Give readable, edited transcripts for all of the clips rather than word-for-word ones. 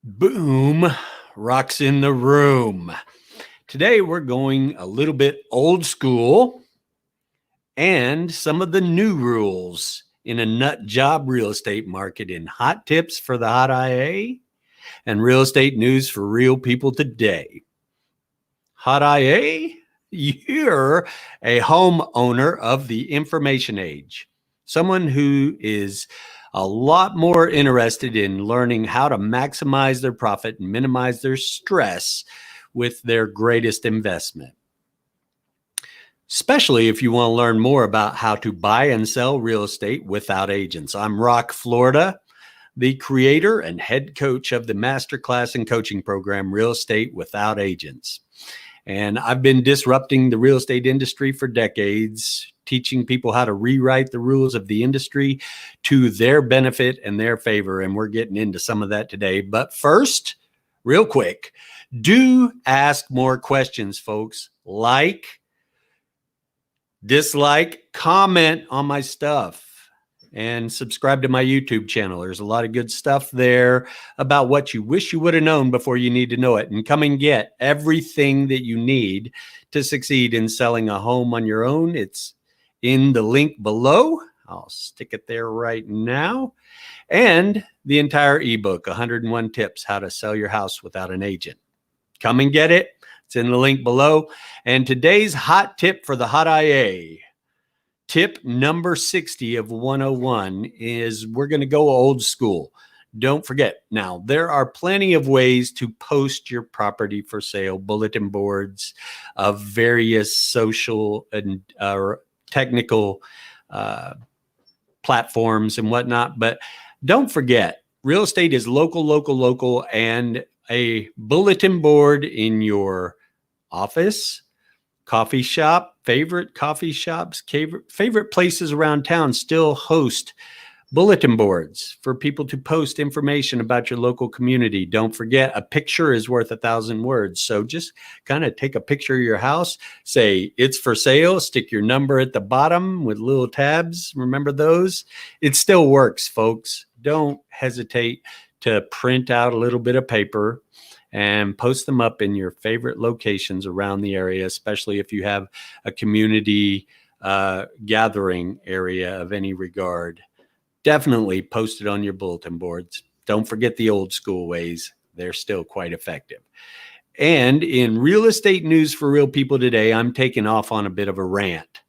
Boom, rocks in the room. Today we're going a little bit old school and some of the new rules in a nut job real estate market in hot tips for the hot IA and real estate news for real people today. Hot IA, you're a homeowner of the information age, someone who is a lot more interested in learning how to maximize their profit and minimize their stress with their greatest investment. Especially if you want to learn more about how to buy and sell real estate without agents. I'm Rock Florida, the creator and head coach of the masterclass and coaching program, Real Estate Without Agents. And I've been disrupting the real estate industry for decades, teaching people how to rewrite the rules of the industry to their benefit and their favor. And we're getting into some of that today. But first, real quick, do ask more questions, folks. Like, dislike, comment on my stuff, and subscribe to my YouTube channel. There's a lot of good stuff there about what you wish you would have known before you need to know it. And come and get everything that you need to succeed in selling a home on your own. It's in the link below. I'll stick it there right now. And the entire ebook, 101 Tips, How to Sell Your House Without an Agent. Come and get it. It's in the link below. And today's hot tip for the hot IA, tip number 60 of 101, is we're going to go old school. Don't forget, now there are plenty of ways to post your property for sale, bulletin boards of various social and technical platforms and whatnot. But don't forget, real estate is local, and a bulletin board in your office, coffee shop, favorite coffee shops, favorite places around town still host bulletin boards for people to post information about your local community. Don't forget, a picture is worth 1,000 words. So just kind of take a picture of your house, say it's for sale, stick your number at the bottom with little tabs. Remember those? It still works, folks. Don't hesitate to print out a little bit of paper and post them up in your favorite locations around the area, especially if you have a community gathering area of any regard. Definitely post it on your bulletin boards. Don't forget the old school ways. They're still quite effective. And in real estate news for real people today, I'm taking off on a bit of a rant,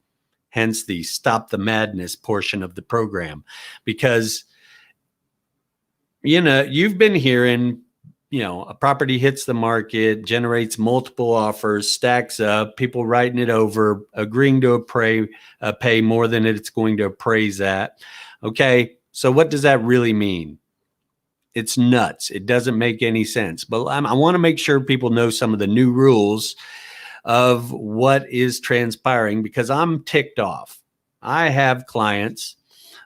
hence the Stop the Madness portion of the program, because, you know, you've been hearing, a property hits the market, generates multiple offers, stacks up, people writing it over, agreeing to pay more than it's going to appraise at. Okay, so what does that really mean? It's nuts. It doesn't make any sense. But I want to make sure people know some of the new rules of what is transpiring, because I'm ticked off. I have clients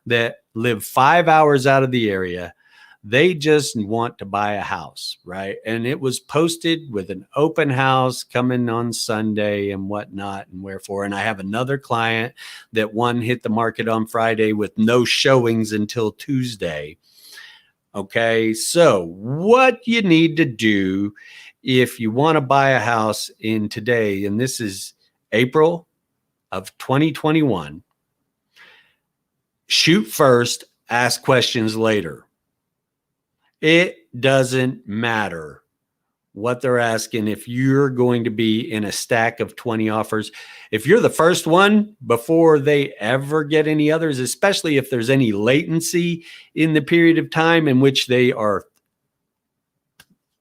that live 5 hours out of the area. They just want to buy a house, right? And it was posted with an open house coming on Sunday and whatnot and wherefore. And I have another client that one hit the market on Friday with no showings until Tuesday. Okay, so what you need to do if you want to buy a house in today, and this is April of 2021, shoot first, ask questions later. It doesn't matter what they're asking if you're going to be in a stack of 20 offers. If you're the first one before they ever get any others, especially if there's any latency in the period of time in which they are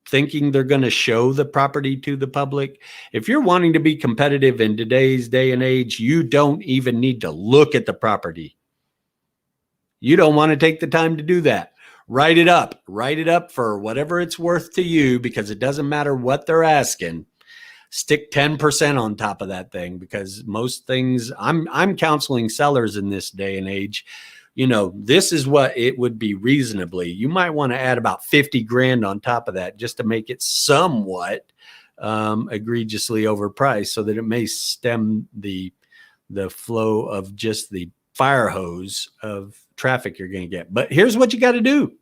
thinking they're going to show the property to the public. If you're wanting to be competitive in today's day and age, you don't even need to look at the property. You don't want to take the time to do that. Write it up for whatever it's worth to you, because it doesn't matter what they're asking. Stick 10% on top of that thing, because most things, I'm counseling sellers in this day and age. This is what it would be reasonably. You might want to add about 50 grand on top of that just to make it somewhat egregiously overpriced, so that it may stem the flow of just the fire hose of traffic you're going to get. But here's what you got to do.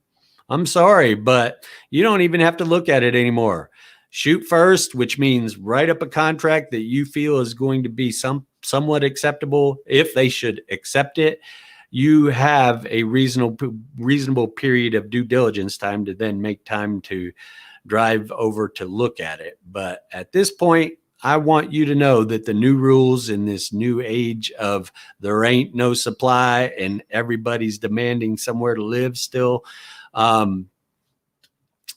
I'm sorry, but you don't even have to look at it anymore. Shoot first, which means write up a contract that you feel is going to be somewhat acceptable. If they should accept it, you have a reasonable period of due diligence time to then make time to drive over to look at it. But at this point, I want you to know that the new rules in this new age of there ain't no supply and everybody's demanding somewhere to live still, um,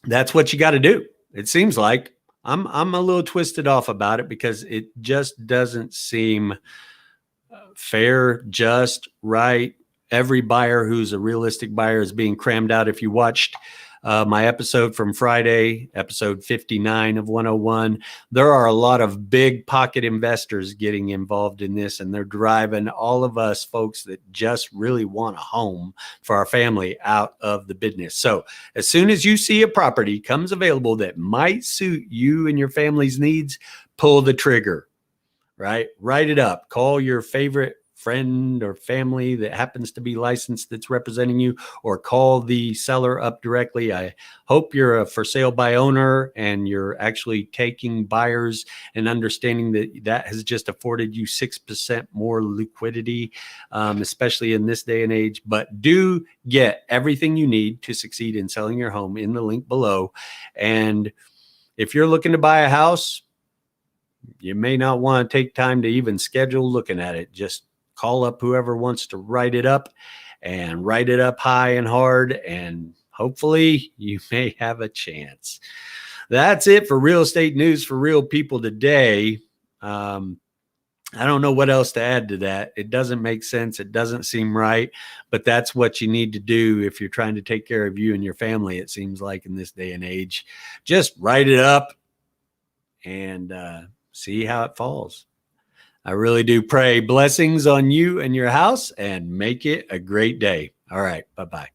that's what you got to do. It seems like I'm a little twisted off about it because it just doesn't seem fair, just, right. Every buyer who's a realistic buyer is being crammed out. If you watched my episode from Friday, episode 59 of 101, there are a lot of big pocket investors getting involved in this, and they're driving all of us folks that just really want a home for our family out of the business. So as soon as you see a property comes available that might suit you and your family's needs, pull the trigger, right? Write it up. Call your favorite friend or family that happens to be licensed that's representing you, or call the seller up directly. I hope you're a for sale by owner and you're actually taking buyers and understanding that that has just afforded you 6% more liquidity, especially in this day and age. But do get everything you need to succeed in selling your home in the link below. And if you're looking to buy a house, you may not want to take time to even schedule looking at it. Just call up whoever wants to write it up, and write it up high and hard, and hopefully you may have a chance. That's it for real estate news for real people today. I don't know what else to add to that. It doesn't make sense. It doesn't seem right, but that's what you need to do if you're trying to take care of you and your family. It seems like in this day and age, just write it up and see how it falls. I really do pray blessings on you and your house, and make it a great day. All right. Bye-bye.